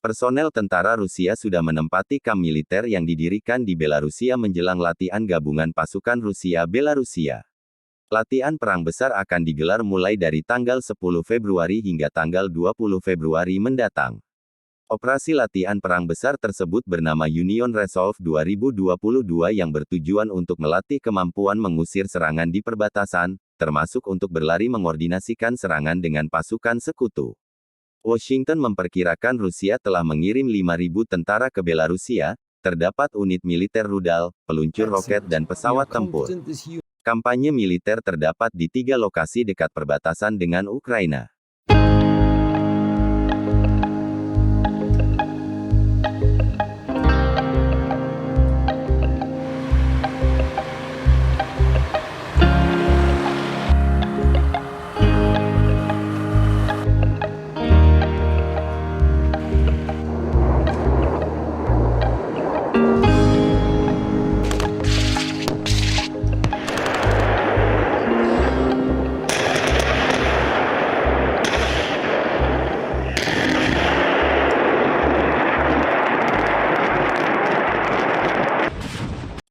Personel tentara Rusia sudah menempati kamp militer yang didirikan di Belarusia menjelang latihan gabungan pasukan Rusia-Belarusia. Latihan perang besar akan digelar mulai dari tanggal 10 Februari hingga tanggal 20 Februari mendatang. Operasi latihan perang besar tersebut bernama Union Resolve 2022 yang bertujuan untuk melatih kemampuan mengusir serangan di perbatasan, termasuk untuk berlari mengordinasikan serangan dengan pasukan sekutu. Washington memperkirakan Rusia telah mengirim 5.000 tentara ke Belarusia, terdapat unit militer rudal, peluncur roket dan pesawat tempur. Kampanye militer terdapat di 3 lokasi dekat perbatasan dengan Ukraina.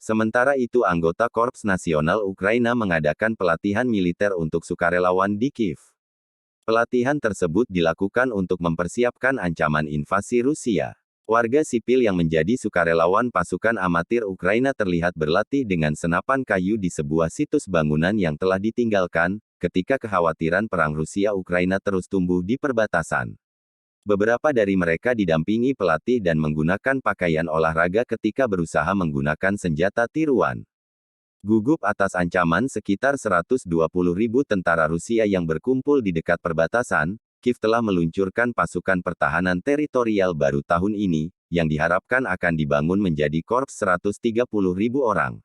Sementara itu anggota Korps Nasional Ukraina mengadakan pelatihan militer untuk sukarelawan di Kiev. Pelatihan tersebut dilakukan untuk mempersiapkan ancaman invasi Rusia. Warga sipil yang menjadi sukarelawan pasukan amatir Ukraina terlihat berlatih dengan senapan kayu di sebuah situs bangunan yang telah ditinggalkan, ketika kekhawatiran perang Rusia-Ukraina terus tumbuh di perbatasan. Beberapa dari mereka didampingi pelatih dan menggunakan pakaian olahraga ketika berusaha menggunakan senjata tiruan. Gugup atas ancaman sekitar 120.000 tentara Rusia yang berkumpul di dekat perbatasan, Kiev telah meluncurkan pasukan pertahanan teritorial baru tahun ini, yang diharapkan akan dibangun menjadi korps 130.000 orang.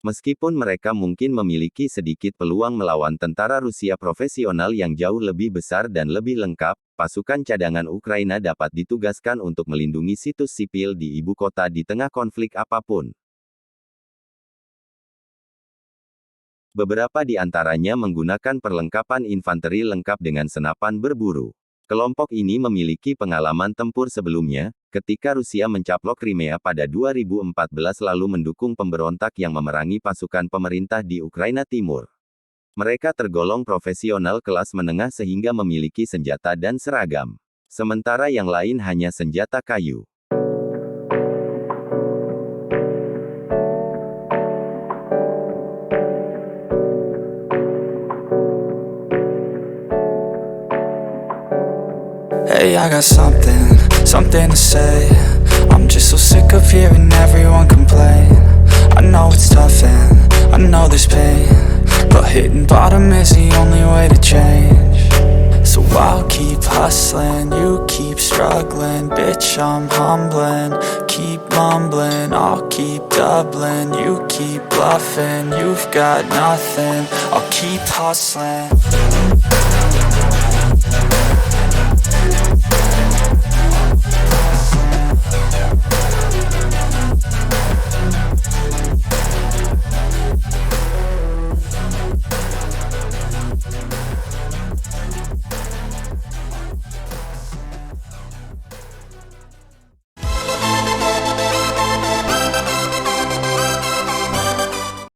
Meskipun mereka mungkin memiliki sedikit peluang melawan tentara Rusia profesional yang jauh lebih besar dan lebih lengkap, pasukan cadangan Ukraina dapat ditugaskan untuk melindungi situs sipil di ibu kota di tengah konflik apapun. Beberapa di antaranya menggunakan perlengkapan infanteri lengkap dengan senapan berburu. Kelompok ini memiliki pengalaman tempur sebelumnya, ketika Rusia mencaplok Crimea pada 2014 lalu mendukung pemberontak yang memerangi pasukan pemerintah di Ukraina Timur. Mereka tergolong profesional kelas menengah sehingga memiliki senjata dan seragam. Sementara yang lain hanya senjata kayu. Hey, I got something to say. I'm just so sick of hearing everyone complain. I know it's tough and I know there's pain, but hitting bottom is the only way to change. So I'll keep hustling, you keep struggling. Bitch, I'm humbling, keep mumbling. I'll keep doubling, you keep bluffing. You've got nothing, I'll keep hustling.